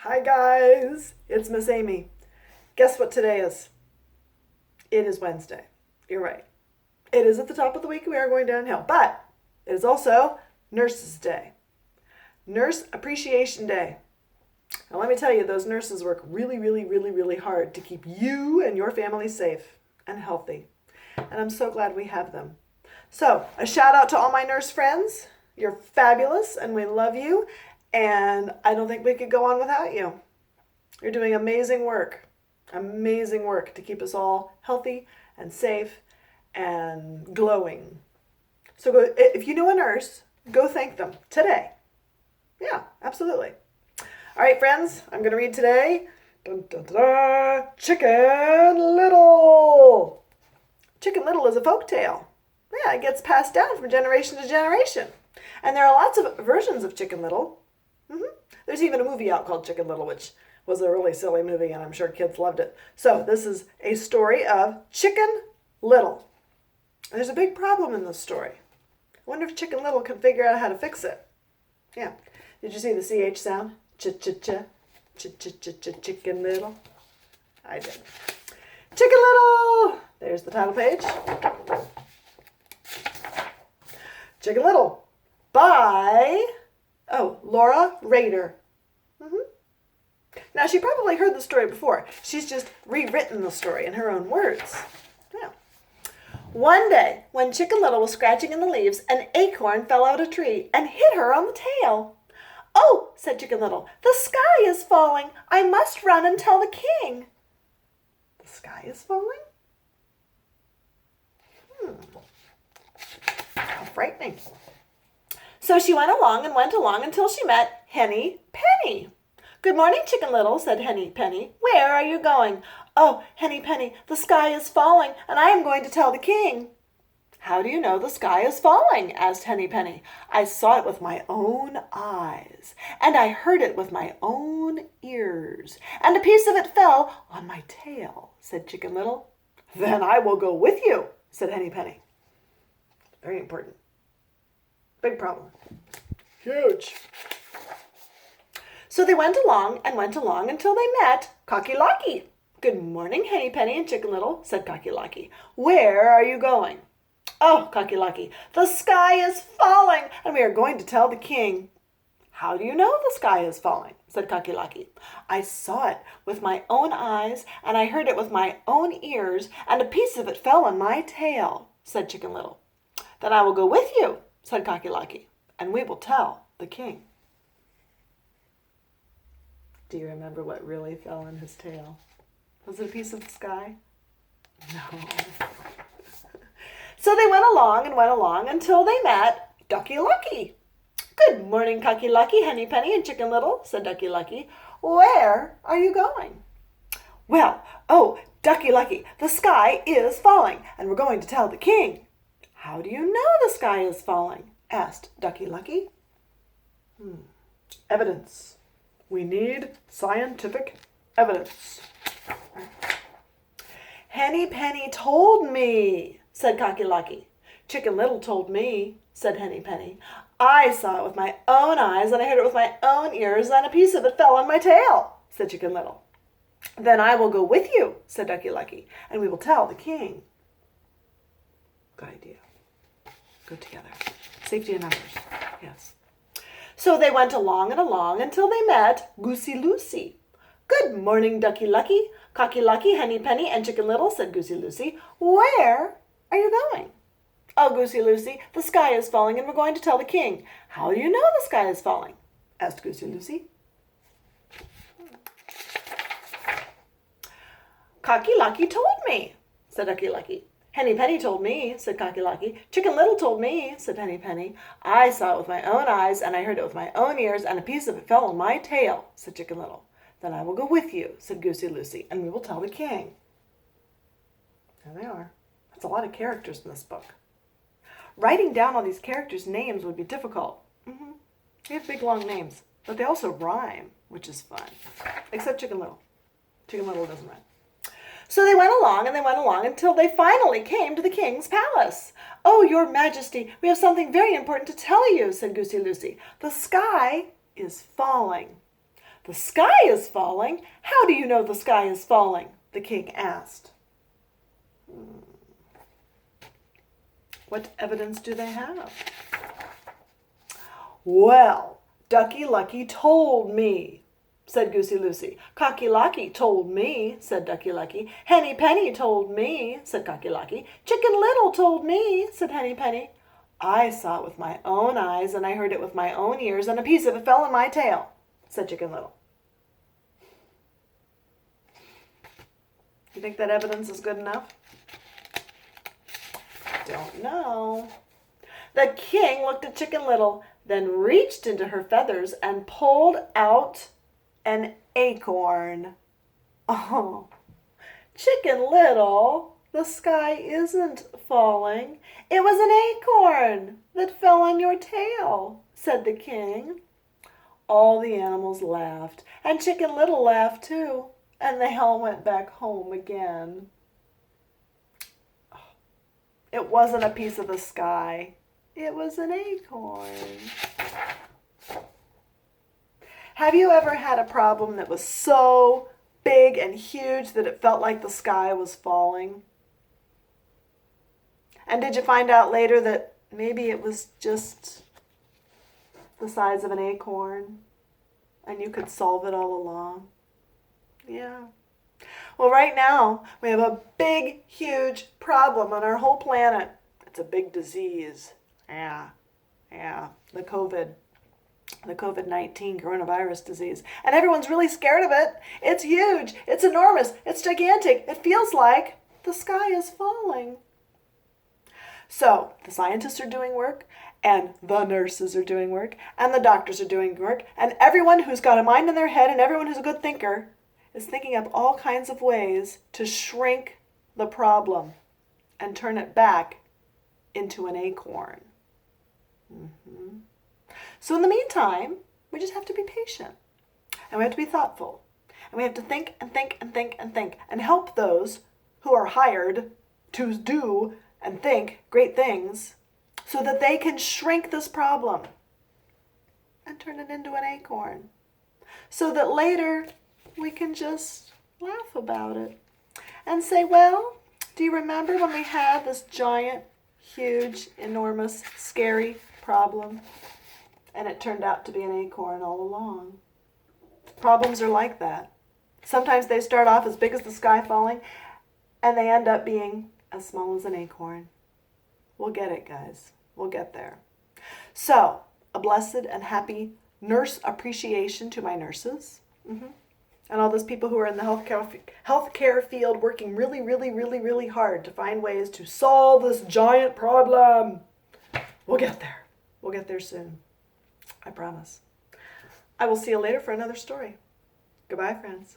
Hi guys, it's Miss Amy. Guess what today is? It is Wednesday. You're right. It is at the top of the week. We are going downhill, but it is also Nurses Day, Nurse Appreciation Day. Now let me tell you, those nurses work really, really, really, really hard to keep you and your family safe and healthy. And I'm so glad we have them. So a shout out to all my nurse friends. You're fabulous and we love you. And I don't think we could go on without you. You're doing amazing work to keep us all healthy and safe and glowing. So go, if you know a nurse, go thank them today. Yeah, absolutely. All right, friends, I'm going to read today. Dun, dun, dun, dun, Chicken Little. Chicken Little is a folk tale. Yeah, it gets passed down from generation to generation. And there are lots of versions of Chicken Little. There's even a movie out called Chicken Little, which was a really silly movie, and I'm sure kids loved it. So this is a story of Chicken Little. There's a big problem in this story. I wonder if Chicken Little can figure out how to fix it. Yeah. Did you see the CH sound? Ch-ch-ch. Ch-ch-ch-ch, Chicken Little. I did. Chicken Little! There's the title page. Chicken Little by, Laura Rader. Now, she probably heard the story before. She's just rewritten the story in her own words. Yeah. One day, when Chicken Little was scratching in the leaves, an acorn fell out of a tree and hit her on the tail. "Oh," said Chicken Little, "the sky is falling. I must run and tell the king." The sky is falling? How frightening. So she went along until she met Henny Penny. "Good morning, Chicken Little," said Henny Penny. "Where are you going?" "Oh, Henny Penny, the sky is falling, and I am going to tell the king." "How do you know the sky is falling?" asked Henny Penny. "I saw it with my own eyes, and I heard it with my own ears, and a piece of it fell on my tail," said Chicken Little. "Then I will go with you," said Henny Penny. Very important. Big problem. Huge. So they went along until they met Cocky Locky. "Good morning, Henny Penny and Chicken Little," said Cocky Locky. "Where are you going?" "Oh," Cocky Locky, "the sky is falling, and we are going to tell the king." "How do you know the sky is falling?" said Cocky Locky. "I saw it with my own eyes, and I heard it with my own ears, and a piece of it fell on my tail," said Chicken Little. "Then I will go with you," said Cocky Locky, "and we will tell the king." Do you remember what really fell on his tail? Was it a piece of the sky? No. So they went along until they met Ducky Lucky. "Good morning, Cocky Lucky, Henny Penny, and Chicken Little," said Ducky Lucky. "Where are you going?" "Well, Ducky Lucky, the sky is falling, and we're going to tell the king." "How do you know the sky is falling?" asked Ducky Lucky. Evidence. We need scientific evidence. "Henny Penny told me," said Cocky Locky. "Chicken Little told me," said Henny Penny. "I saw it with my own eyes, and I heard it with my own ears, and a piece of it fell on my tail," said Chicken Little. "Then I will go with you," said Ducky Lucky, "and we will tell the king." Good idea. Go together. Safety in numbers. Yes. So they went along until they met Goosey Lucy. "Good morning, Ducky Lucky, Cocky Lucky, Henny Penny, and Chicken Little," said Goosey Lucy. "Where are you going?" "Oh, Goosey Lucy, the sky is falling, and we're going to tell the king." "How do you know the sky is falling?" asked Goosey Lucy. "Cocky Lucky told me," said Ducky Lucky. "Henny Penny told me," said Cocky Lucky. "Chicken Little told me," said Henny Penny. "I saw it with my own eyes, and I heard it with my own ears, and a piece of it fell on my tail," said Chicken Little. "Then I will go with you," said Goosey Lucy, "and we will tell the king." There they are. That's a lot of characters in this book. Writing down all these characters' names would be difficult. They have big, long names, but they also rhyme, which is fun. Except Chicken Little. Chicken Little doesn't rhyme. So they went along until they finally came to the king's palace. "Oh, your majesty, we have something very important to tell you," said Goosey Lucy. "The sky is falling." The sky is falling? How do you know the sky is falling? The king asked. What evidence do they have? Well, Ducky Lucky told me, said Goosey Lucy. Cocky Locky told me, said Ducky Lucky. Henny Penny told me, said Cocky Locky. Chicken Little told me, said Henny Penny. I saw it with my own eyes, and I heard it with my own ears, and a piece of it fell in my tail, said Chicken Little. You think that evidence is good enough? Don't know. The king looked at Chicken Little, then reached into her feathers and pulled out an acorn. Oh, Chicken Little, the sky isn't falling. It was an acorn that fell on your tail, said the king. All the animals laughed, and Chicken Little laughed too, and they all went back home again. It wasn't a piece of the sky. It was an acorn. Have you ever had a problem that was so big and huge that it felt like the sky was falling? And did you find out later that maybe it was just the size of an acorn and you could solve it all along? Yeah. Well, right now, we have a big, huge problem on our whole planet. It's a big disease. Yeah. The COVID-19 coronavirus disease. And everyone's really scared of it. It's huge. It's enormous. It's gigantic. It feels like the sky is falling. So, the scientists are doing work, and the nurses are doing work, and the doctors are doing work, and everyone who's got a mind in their head and everyone who's a good thinker is thinking up all kinds of ways to shrink the problem and turn it back into an acorn. So in the meantime, we just have to be patient, and we have to be thoughtful, and we have to think and think and think and think and help those who are hired to do and think great things so that they can shrink this problem and turn it into an acorn so that later we can just laugh about it and say, well, do you remember when we had this giant, huge, enormous, scary problem and it turned out to be an acorn all along? Problems are like that. Sometimes they start off as big as the sky falling and they end up being as small as an acorn. We'll get it, guys. We'll get there. So, a blessed and happy nurse appreciation to my nurses. And all those people who are in the healthcare field working really, really, really, really hard to find ways to solve this giant problem. We'll get there. We'll get there soon. I promise. I will see you later for another story. Goodbye, friends.